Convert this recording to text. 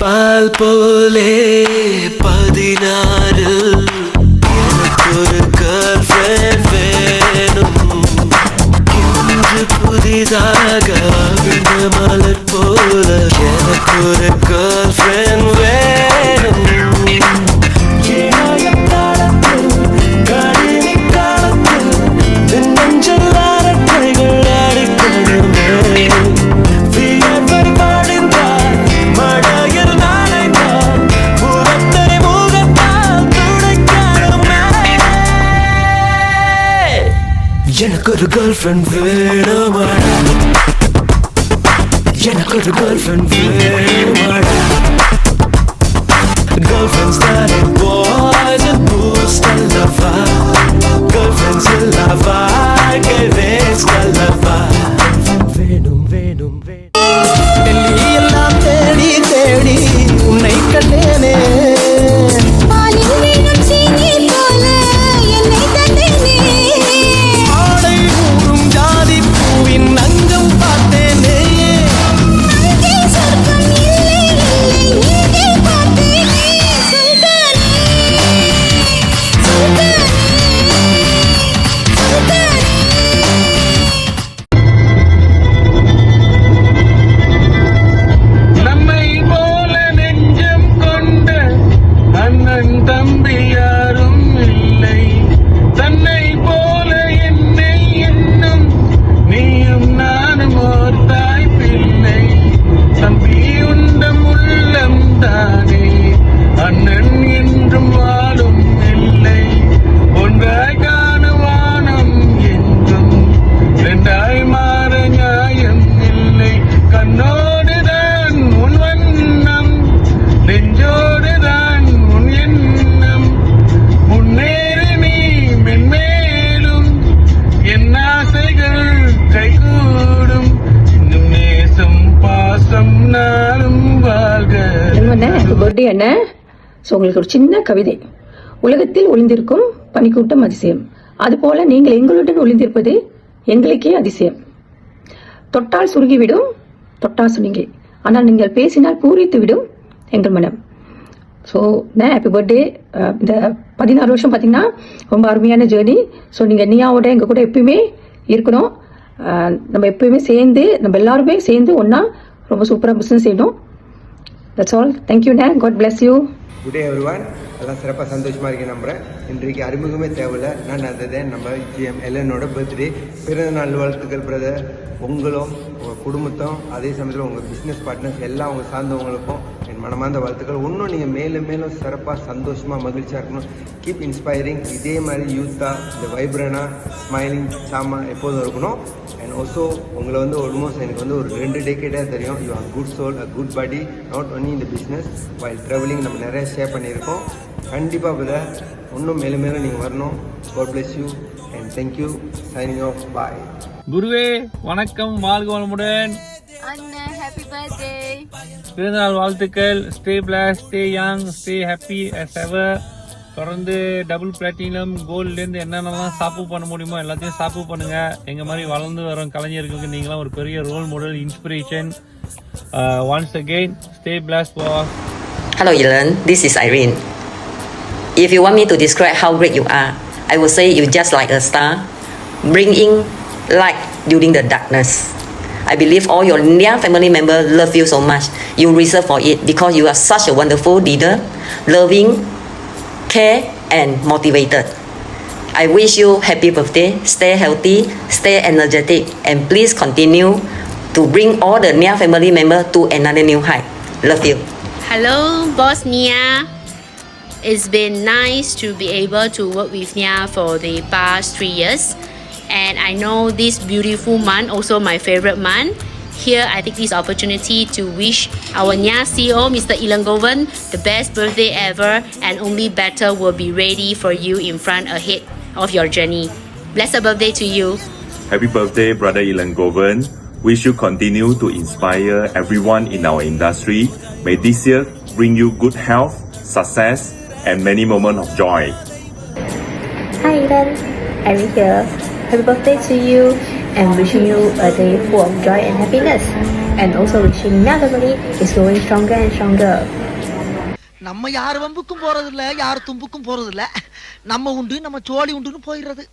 பால் போலே 16 எனக்கொரு girl friend வேணும். இன்று புதிதாக விழுந்த மலர் போல எனக்கொரு கேர்ள் ஃப்ரெண்ட் வேணும். எனக்கொரு கேர்ள் ஃப்ரெண்ட் வேணுமாடா, எனக்கொரு கேர்ள் ஃப்ரெண்ட் வேணுமாடா. Girlfriends that are boys and boost the lava. Girlfriends in lava, que ves the lava. வேணும் வேணும் வேணும். டெல்லி எல்லாம் தேடி தேடி உன்னை கண்டேனே. பர்த்டே என்ன? ஸோ உங்களுக்கு ஒரு சின்ன கவிதை. உலகத்தில் ஒளிந்திருக்கும் பனிக்கூட்டம் அதிசயம், அதுபோல நீங்கள் எங்களுடன் ஒளிந்திருப்பது எங்களுக்கே அதிசயம். தொட்டால் சுருகிவிடும் தொட்டா சுருங்கி, ஆனால் நீங்கள் பேசினால் பூரித்து விடும் எங்கள் மனம். So happy birthday. இந்த 16 வருஷம் பார்த்தீங்கன்னா ரொம்ப அருமையான ஜேர்னி. ஸோ நீங்கள் நீயாவோட எங்கள் கூட எப்பயுமே இருக்கணும். நம்ம எப்பயுமே சேர்ந்து, நம்ம எல்லாருமே சேர்ந்து ஒன்றா ரொம்ப சூப்பராக பிஸ்னஸ் செய்யணும். That's all. Thank you, Nan. God bless you. Good day, everyone. எல்லாம் சிறப்பாக சந்தோஷமாக இருக்கேன் நம்புகிறேன். இன்றைக்கு அறிமுகமே தேவையில்லை, நான் அது நம்ம GM எல்லனோட பர்த்டே. பிறந்த நாள் வாழ்த்துக்கள் பிரதர். உங்களும் உங்கள் குடும்பத்தும் அதே சமயத்தில் உங்கள் பிஸ்னஸ் பார்ட்னர்ஸ் எல்லாம் அவங்க சார்ந்தவங்களுக்கும் என் மனமார்ந்த வாழ்த்துக்கள். இன்னும் நீங்கள் மேலும் மேலும் சிறப்பாக சந்தோஷமாக மகிழ்ச்சியாக இருக்கணும். Keep inspiring. இதே மாதிரி யூத்தாக இந்த வைப்ரனாக ஸ்மைலிங் சாமா எப்போதும் இருக்கணும். அண்ட் ஆல்சோ உங்களை வந்து ஆல்மோஸ்ட் எனக்கு வந்து ஒரு 2 டேக்கேடாக தெரியும். You are good soul, a good body, not only இந்த பிஸ்னஸ் வைல் ட்ராவலிங் நம்ம நிறைய ஷேர் பண்ணியிருக்கோம். கண்டிப்பாக பிரதர் இன்னும் மேலும் மேலும் நீங்கள் வரணும். God bless you and thank you. Signing off. Bye. குருவே வணக்கம், வாழ்க வளமுடன். Happy birthday. பிறந்தநாள் வாழ்த்துக்கள். Stay blessed, stay young, stay happy as ever. தொடர்ந்து டபுள் பிளாட்டினம் கோல்ட்லேருந்து என்னென்னலாம் சாப்பு பண்ண முடியுமோ எல்லாத்தையும் சாப்பு பண்ணுங்க. எங்க மாதிரி வளர்ந்து வரும் கலைஞர்களுக்கு நீங்களாம் ஒரு பெரிய role model, inspiration. Once again stay blast boss. Hello Elan, this is Irene. If you want me to describe how great you are, I would say you're just like a star, bringing light during the darkness. I believe all your near family members love you so much. You reserve for it because you are such a wonderful leader, loving, care and motivated. I wish you happy birthday, stay healthy, stay energetic, and please continue to bring all the near family members to another new height. Love you. Hello, Boss Nia. It's been nice to be able to work with Nia for the past 3 years. And I know this beautiful month, also my favorite month. Here, I take this opportunity to wish our Nia CEO, Mr. Ilangovan, the best birthday ever, and only better will be ready for you in front ahead of your journey. Blessed birthday to you. Happy birthday, Brother Ilangovan. Wish you continue to inspire everyone in our industry. May this year bring you good health, success, and many moments of joy. Hi Ilan, Irene here. Happy birthday to you and wishing you a day full of joy and happiness. and also wishing Mia family is growing stronger and stronger. நம்ம யார் வம்புக்கும் போறது இல்ல, யார் தும்புக்கும் போறது இல்ல. நம்ம உண்டு, நம்ம சோழி உண்டுன்னு போயிடுறது.